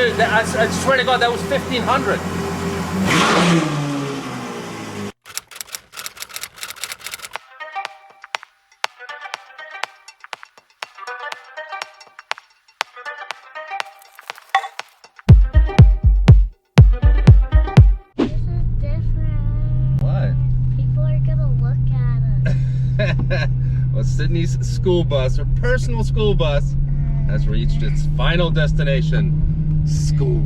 Dude, I swear to God, that was 1,500. This is different. What? People are gonna look at us. Well, Sydney's school bus, her personal school bus, has reached its final destination, school.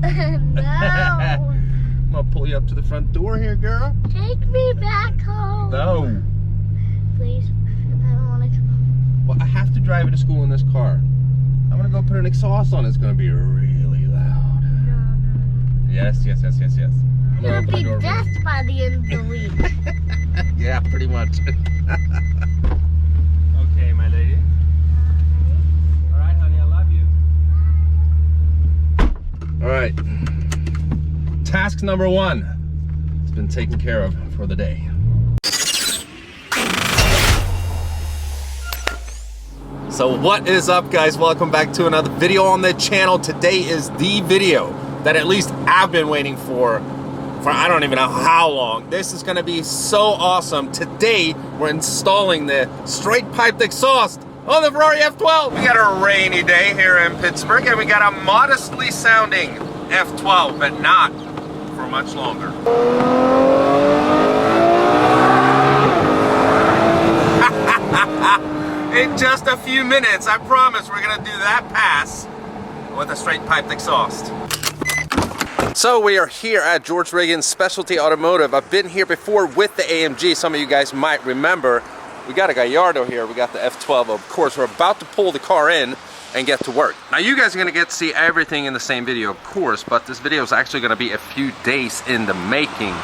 No. I'm gonna pull you up to the front door here, girl. Take me back home. No. Please. I don't want to come home. Well, I have to drive you to school in this car. I'm gonna go put an exhaust on. It's gonna be really loud. No. Yes. I'm gonna open the be door for you. dead by the end of the week. Yeah, pretty much. Okay, my lady. All right, honey, I love you. All right. Task number 1 has been taken care of for the day. So what is up, guys? Welcome back to another video on the channel. Today is the video that at least I've been waiting for I don't even know how long. This is gonna be so awesome. Today, we're installing the straight piped exhaust on the Ferrari F12. We got a rainy day here in Pittsburgh, and we got a modestly sounding F12, but not for much longer. In just a few minutes, I promise we're gonna do that pass with a straight piped exhaust. So we are here at George Riggins Specialty Automotive. I've been here before with the AMG. Some of you guys might remember. We got a Gallardo here. We got the F12. Of course, we're about to pull the car in and get to work. Now you guys are gonna get to see everything in the same video, of course, but this video is actually gonna be a few days in the making.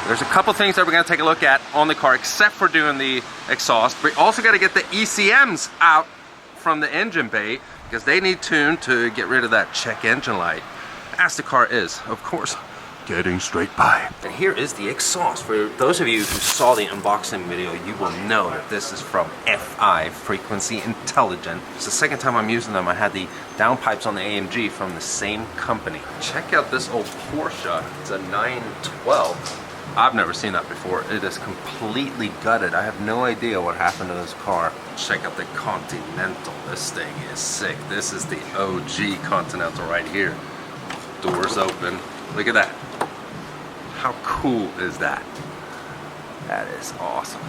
There's a couple things that we're gonna take a look at on the car, except for doing the exhaust. We also gotta get the ECMs out from the engine bay because they need tuned to get rid of that check engine light. As the car is, of course, getting straight pipe. And here is the exhaust. For those of you who saw the unboxing video, you will know that this is from FI, Frequency Intelligent. It's the second time I'm using them. I had the downpipes on the AMG from the same company. Check out this old Porsche. It's a 912. I've never seen that before. It is completely gutted. I have no idea what happened to this car. Check out the Continental. This thing is sick. This is the OG Continental right here. Doors open. Look at that. How cool is that? That is awesome.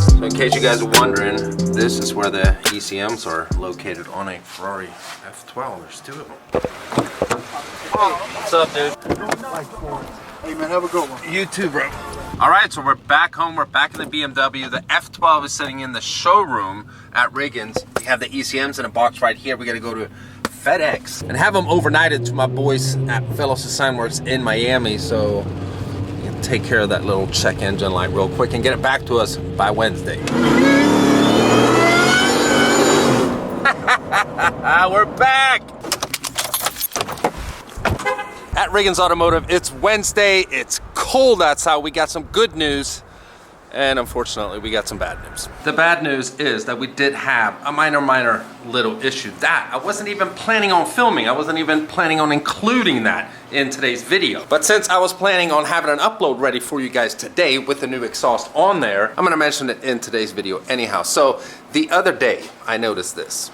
So in case you guys are wondering, this is where the ECMs are located on a Ferrari F12. There's 2 of them. What's up, dude? Hey man, have a good one. You too, bro. All right, so we're back home. We're back in the BMW. The F12 is sitting in the showroom at Riggins. We have the ECMs in a box right here. We got to go to FedEx and have them overnighted to my boys at Fellows Design Works in Miami. So we can take care of that little check engine light real quick and get it back to us by Wednesday. We're back. At Riggins Automotive, it's Wednesday, it's cold outside, we got some good news, and unfortunately we got some bad news. The bad news is that we did have a minor little issue that I wasn't even planning on filming. I wasn't even planning on including that in today's video. But since I was planning on having an upload ready for you guys today with the new exhaust on there, I'm gonna mention it in today's video anyhow. So the other day, I noticed this.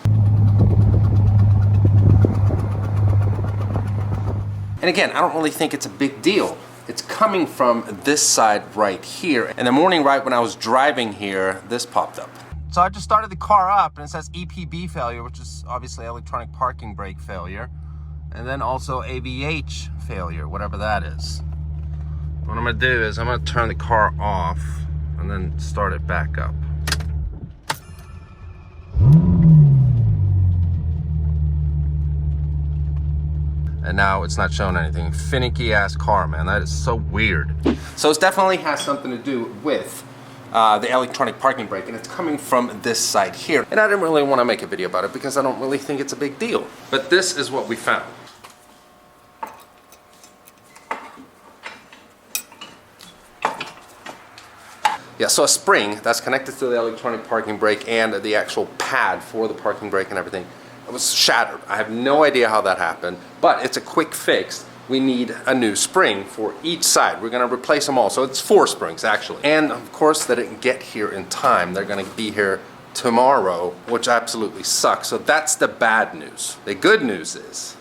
And again, I don't really think it's a big deal. It's coming from this side right here. In the morning, right when I was driving here, this popped up. So I just started the car up and it says EPB failure, which is obviously electronic parking brake failure. And then also ABH failure, whatever that is. What I'm gonna do is I'm gonna turn the car off and then start it back up. And now it's not showing anything. Finicky ass car, man. That is so weird. So it definitely has something to do with the electronic parking brake, and it's coming from this side here. And I didn't really want to make a video about it because I don't really think it's a big deal. But this is what we found. Yeah, so a spring that's connected to the electronic parking brake and the actual pad for the parking brake and everything, it was shattered. I have no idea how that happened, but it's a quick fix. We need a new spring for each side. We're gonna replace them all, so it's 4 springs actually. And of course they didn't get here in time. They're gonna be here tomorrow, which absolutely sucks. So that's the bad news. The good news is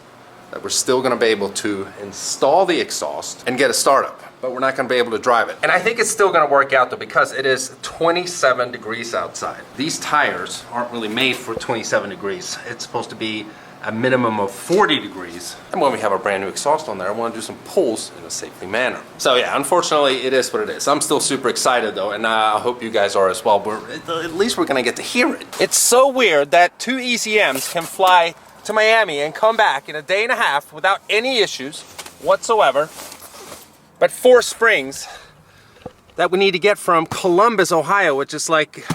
that we're still gonna be able to install the exhaust and get a startup, but we're not gonna be able to drive it. And I think it's still gonna work out though, because it is 27 degrees outside. These tires aren't really made for 27 degrees. It's supposed to be a minimum of 40 degrees. And when we have a brand new exhaust on there, I wanna do some pulls in a safety manner. So yeah, unfortunately, it is what it is. I'm still super excited though, and I hope you guys are as well. At least we're gonna get to hear it. It's so weird that 2 ECMs can fly to Miami and come back in a day and a half without any issues whatsoever. But 4 springs that we need to get from Columbus, Ohio, which is like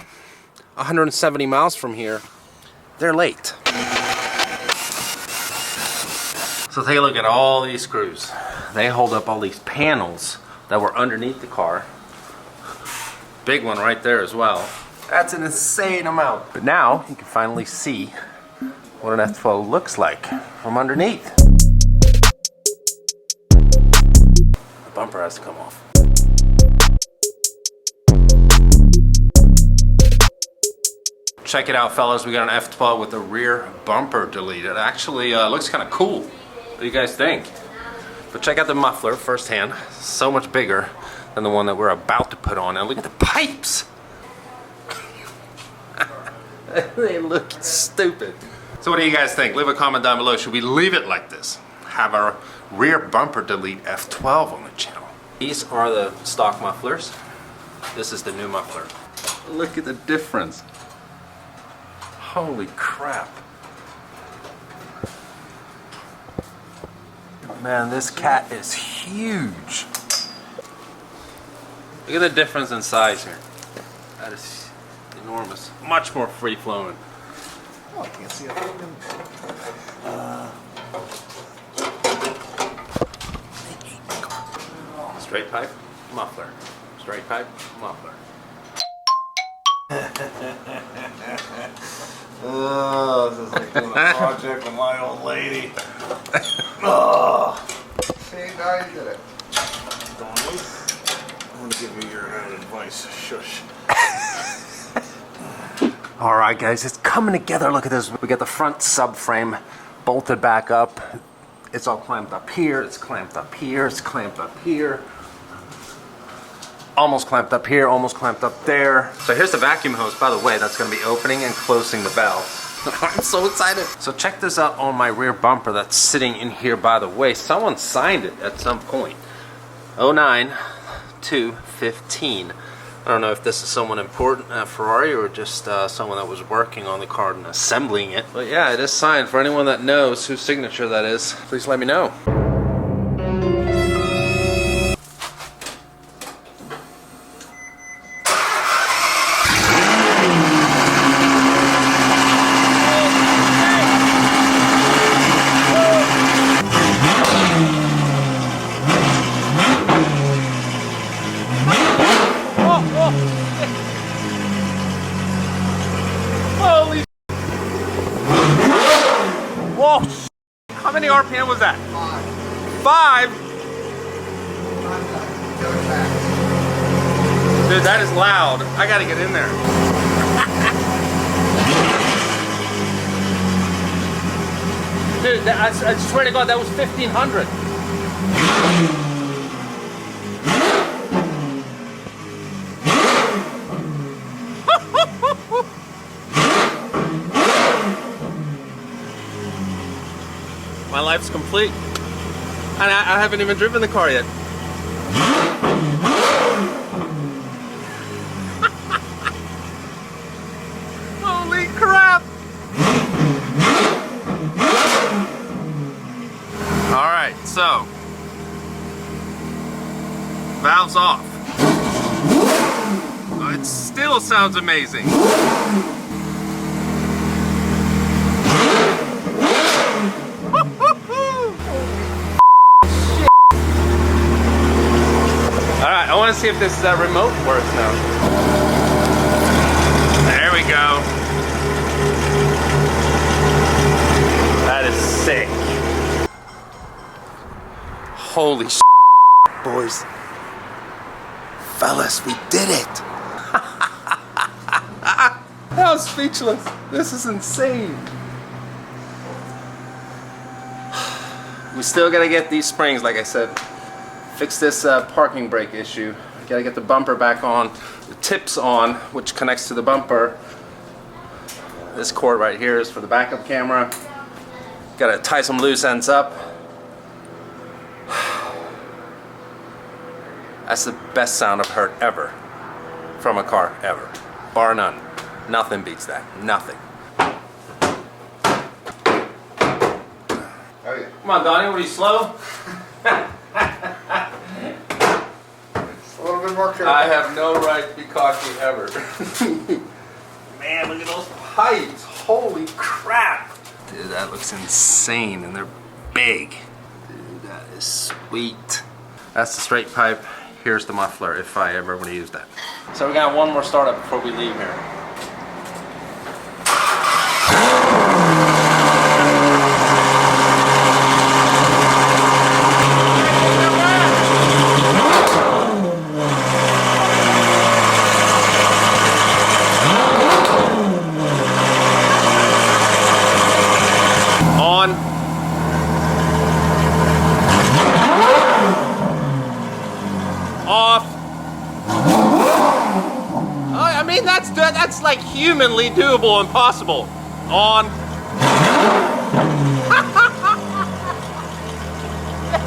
170 miles from here, they're late. So take a look at all these screws. They hold up all these panels that were underneath the car. Big one right there as well. That's an insane amount. But now you can finally see what an F12 looks like from underneath. The bumper has to come off. Check it out, fellas. We got an F12 with the rear bumper deleted. It actually looks kind of cool. What do you guys think? But check out the muffler firsthand. So much bigger than the one that we're about to put on. And look at the pipes. They look stupid. So what do you guys think? Leave a comment down below. Should we leave it like this? Have our rear bumper delete F12 on the channel. These are the stock mufflers. This is the new muffler. Look at the difference. Holy crap. Man, this cat is huge. Look at the difference in size here. That is enormous. Much more free-flowing. Oh, I can't see it. Straight pipe, muffler. Straight pipe, muffler. Oh, this is like doing a project with my old lady. Oh. See, now you did it. Donnie, I'm gonna give you your advice. Shush. All right, guys, it's coming together. Look at this. We got the front subframe bolted back up. It's all clamped up here. It's clamped up here. It's clamped up here. Almost clamped up here. Almost clamped up there. So here's the vacuum hose, by the way. That's going to be opening and closing the valve. I'm so excited. So check this out on my rear bumper that's sitting in here, by the way. Someone signed it at some point. 09/2/15. I don't know if this is someone important at Ferrari or just someone that was working on the car and assembling it. But yeah, it is signed. For anyone that knows whose signature that is, please let me know. Holy! Whoa! How many RPM was that? 5? Dude, that is loud. I gotta get in there. Dude, I swear to God, that was 1,500. My life's complete. And I haven't even driven the car yet. Holy crap! Alright, so valve's off. Oh, it still sounds amazing. Alright, I want want to see if this remote works now. There we go. That is sick. Holy shit, boys. Fellas, we did it. I was speechless. This is insane. We still gotta get these springs, like I said. Fix this parking brake issue. Gotta get the bumper back on, the tips on, which connects to the bumper. This cord right here is for the backup camera. Gotta tie some loose ends up. That's the best sound I've heard ever from a car, ever. Bar none. Nothing beats that. Nothing. Hey. Come on, Donnie, what are you slow? It's a little bit more careful. I have no right to be cocky ever. Man, look at those pipes. Holy crap. Dude, that looks insane, and they're big. Dude, that is sweet. That's the straight pipe. Here's the muffler if I ever want to use that. So we got one more startup before we leave here. Off. Oh, I mean, that's like humanly doable and possible. On.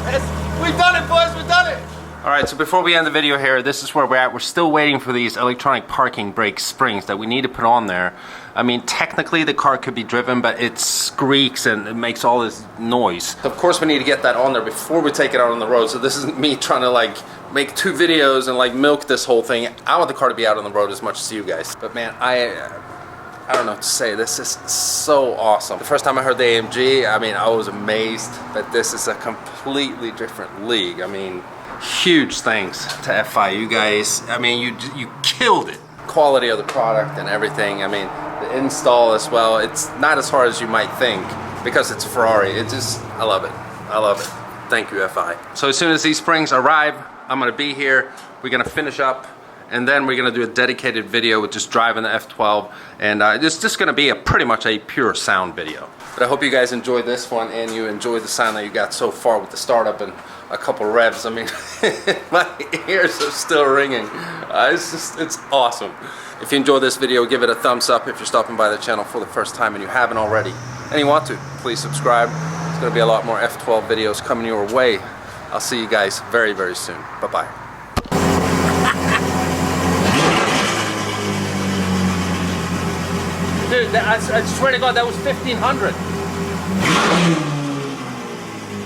Yes, we've done it, boys, we've done it. All right, so before we end the video here, this is where we're at. We're still waiting for these electronic parking brake springs that we need to put on there. I mean, technically the car could be driven, but it squeaks and it makes all this noise. Of course, we need to get that on there before we take it out on the road. So this isn't me trying to like make 2 videos and like milk this whole thing. I want the car to be out on the road as much as you guys. But man, I don't know what to say. This is so awesome. The first time I heard the AMG, I mean, I was amazed that this is a completely different league. I mean, huge thanks to FI. You guys, I mean, you killed it. Quality of the product and everything. I mean, the install as well. It's not as hard as you might think because it's Ferrari. It just, I love it. I love it. Thank you, FI. So as soon as these springs arrive, I'm gonna be here. We're gonna finish up, and then we're gonna do a dedicated video with just driving the F12, and it's just gonna be pretty much a pure sound video. But I hope you guys enjoyed this one, and you enjoyed the sound that you got so far with the startup and a couple revs. I mean, my ears are still ringing. It's awesome. If you enjoyed this video, give it a thumbs up if you're stopping by the channel for the first time and you haven't already. And you want to, please subscribe. There's gonna be a lot more F12 videos coming your way. I'll see you guys very, very soon. Bye-bye. Dude, I swear to God, that was 1,500.